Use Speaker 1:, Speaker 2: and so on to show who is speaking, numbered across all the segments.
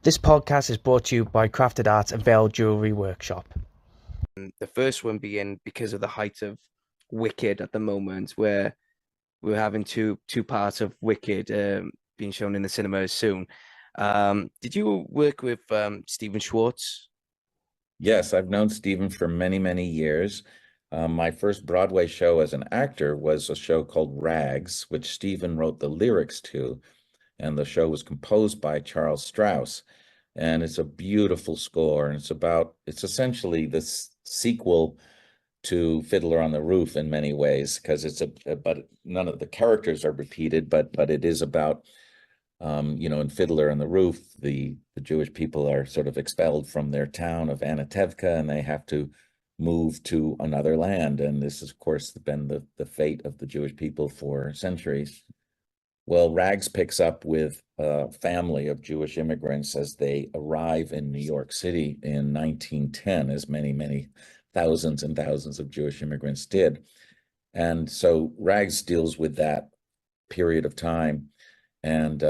Speaker 1: This podcast is brought to you by Crafted Arts and Veil Jewelry Workshop. The first one being because of the height of Wicked at the moment, where we're having two parts of Wicked being shown in the cinemas soon. Did you work with Stephen Schwartz?
Speaker 2: Yes, I've known Stephen for many, many years. My first Broadway show as an actor was a show called Rags, which Stephen wrote the lyrics to, and the show was composed by Charles Strauss. And it's a beautiful score, and it's essentially this sequel to Fiddler on the Roof in many ways, because but none of the characters are repeated, but it is about in Fiddler on the Roof, the Jewish people are sort of expelled from their town of Anatevka, and they have to move to another land. And this has, of course, been the fate of the Jewish people for centuries. Well, Rags picks up with a family of Jewish immigrants as they arrive in New York City in 1910, as many, many thousands and thousands of Jewish immigrants did. And so Rags deals with that period of time, and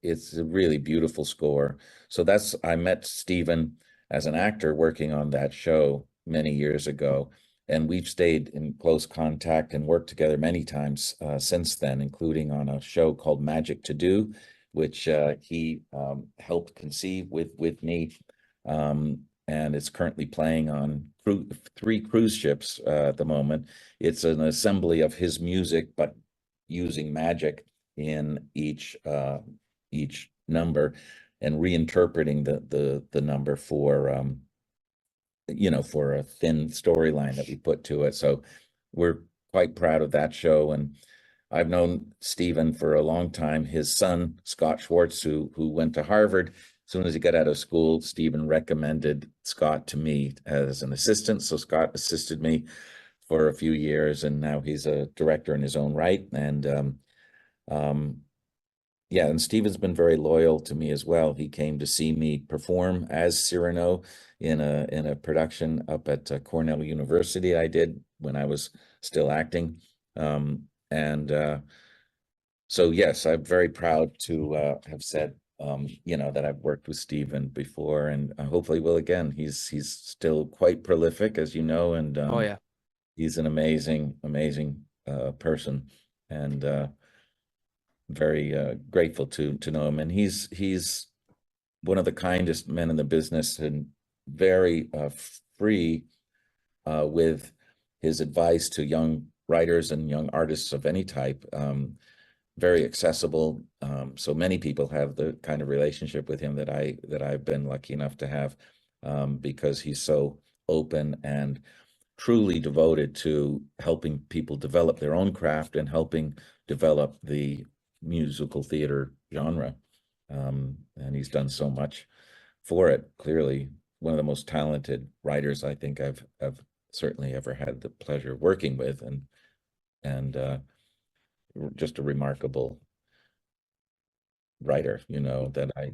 Speaker 2: it's a really beautiful score. So I met Stephen as an actor working on that show many years ago, and we've stayed in close contact and worked together many times since then, including on a show called Magic to Do, which he helped conceive with me. And it's currently playing on three cruise ships at the moment. It's an assembly of his music, but using magic in each number, and reinterpreting the number for for a thin storyline that we put to it. So we're quite proud of that show. And I've known Stephen for a long time. His son, Scott Schwartz, who went to Harvard, as soon as he got out of school, Stephen recommended Scott to me as an assistant. So Scott assisted me for a few years, and now he's a director in his own right. And yeah, and Stephen's been very loyal to me as well. He came to see me perform as Cyrano in a production up at Cornell University I did when I was still acting. And so yes, I'm very proud to have said that I've worked with Stephen before, and hopefully will again. He's still quite prolific, as you know, and
Speaker 1: Oh yeah.
Speaker 2: he's an amazing person, and very grateful to know him. And he's one of the kindest men in the business, and very free with his advice to young writers and young artists of any type. Very accessible. So many people have the kind of relationship with him that I've been lucky enough to have, because he's so open and truly devoted to helping people develop their own craft and helping develop the musical theater genre. And he's done so much for it. Clearly, one of the most talented writers I think I've certainly ever had the pleasure of working with, and just a remarkable writer, that I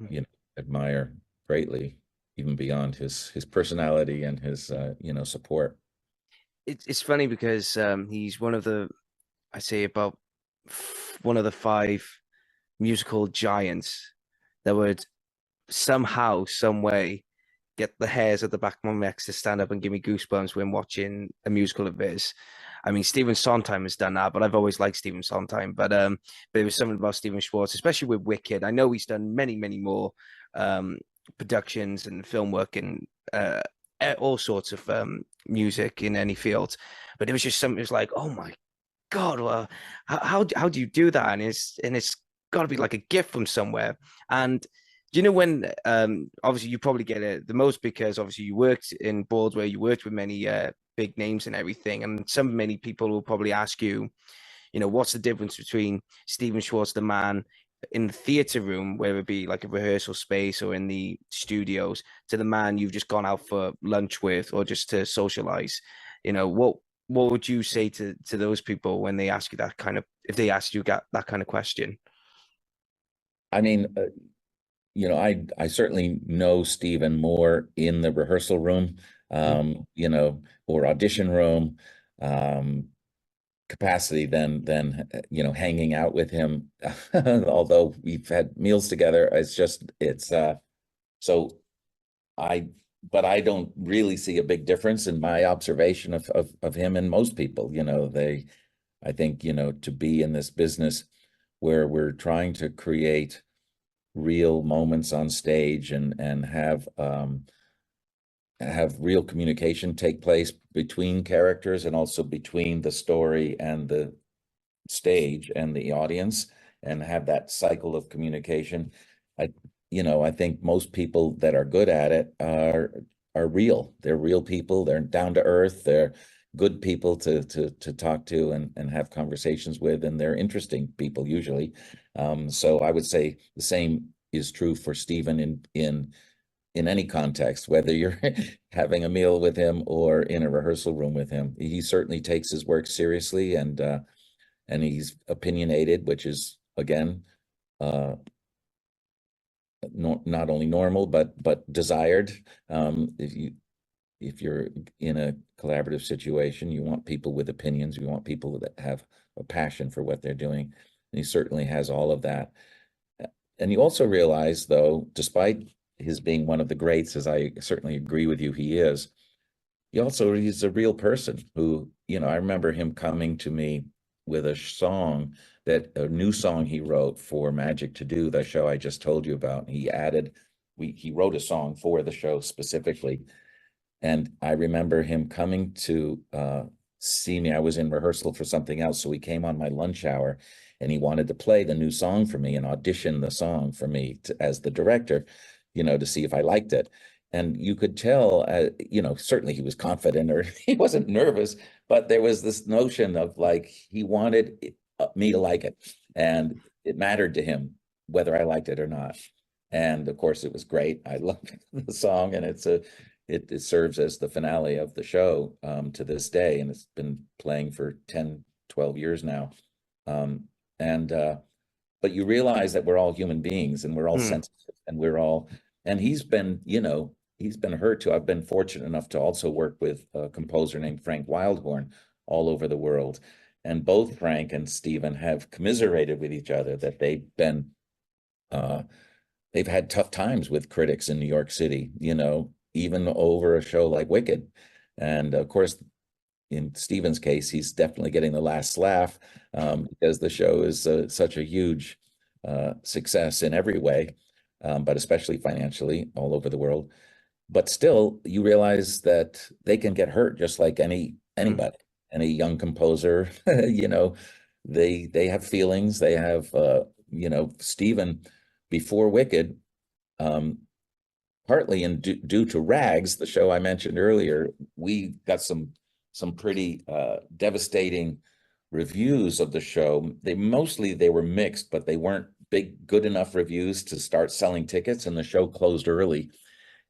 Speaker 2: admire greatly, even beyond his personality and his support.
Speaker 1: It's funny because he's one of the, I say about one of the five musical giants that would somehow, some way, get the hairs at the back of my neck to stand up and give me goosebumps when watching a musical of his. I mean, Stephen Sondheim has done that, but I've always liked Stephen Sondheim. But there was something about Stephen Schwartz, especially with Wicked. I know he's done many more um, productions and film work and all sorts of music in any field. But it was just something. It was like, oh my God, well, how do you do that? And it's got to be like a gift from somewhere. And do you know when obviously you probably get it the most because obviously you worked in Broadway, you worked with many big names and everything, and many people will probably ask you, what's the difference between Stephen Schwartz, the man in the theater room, whether it be like a rehearsal space or in the studios, to the man you've just gone out for lunch with or just to socialize. What would you say to those people when they ask you that kind of, if they ask you that kind of question?
Speaker 2: I mean, I certainly know Stephen more in the rehearsal room, or audition room, capacity than hanging out with him. Although we've had meals together, it's So but I don't really see a big difference in my observation of him and most people. I think, to be in this business where we're trying to create real moments on stage and have real communication take place between characters and also between the story and the stage and the audience, and have that cycle of communication. I think most people that are good at it are real. They're real people. They're down to earth. They're good people to talk to and have conversations with, and they're interesting people usually. So I would say the same is true for Stephen in any context, whether you're having a meal with him or in a rehearsal room with him. He certainly takes his work seriously, and he's opinionated, which is, again, not only normal but desired. If you're in a collaborative situation, you want people with opinions. You want people that have a passion for what they're doing. And he certainly has all of that. And you also realize, though, despite his being one of the greats, as I certainly agree with you, he's a real person who, I remember him coming to me with a new song he wrote for Magic to Do, the show I just told you about. He wrote a song for the show specifically. And I remember him coming to see me. I was in rehearsal for something else, so he came on my lunch hour, and he wanted to play the new song for me and audition the song for me as the director, to see if I liked it. And you could tell, certainly he was confident, or he wasn't nervous, but there was this notion of, like, he wanted me to like it, and it mattered to him whether I liked it or not. And of course, it was great. I love the song, and it serves as the finale of the show to this day, and it's been playing for 10, 12 years now. But you realize that we're all human beings, and we're all sensitive, and he's been hurt too. I've been fortunate enough to also work with a composer named Frank Wildhorn all over the world. And both Frank and Stephen have commiserated with each other that they've had tough times with critics in New York City, even over a show like Wicked. And of course, in Stephen's case, he's definitely getting the last laugh because the show is such a huge success in every way, but especially financially all over the world. But still, you realize that they can get hurt just like anybody, any young composer. They have feelings. They have, Stephen, before Wicked, partly due to Rags, the show I mentioned earlier, we got some pretty devastating reviews of the show. They were mixed, but they weren't good enough reviews to start selling tickets, and the show closed early.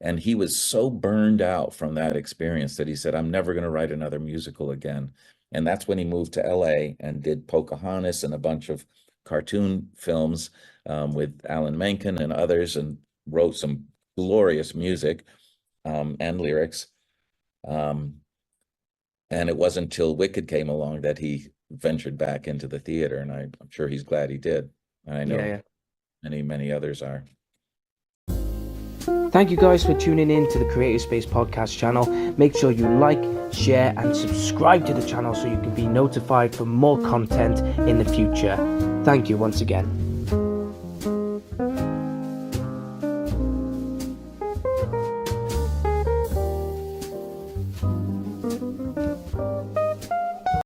Speaker 2: And he was so burned out from that experience that he said, I'm never going to write another musical again. And that's when he moved to LA and did Pocahontas and a bunch of cartoon films with Alan Menken and others, and wrote some glorious music and lyrics. And it wasn't until Wicked came along that he ventured back into the theater, and I'm sure he's glad he did. And I know many others are.
Speaker 1: Thank you guys for tuning in to the Creative Space Podcast channel. Make sure you like, share, and subscribe to the channel so you can be notified for more content in the future. Thank you once again.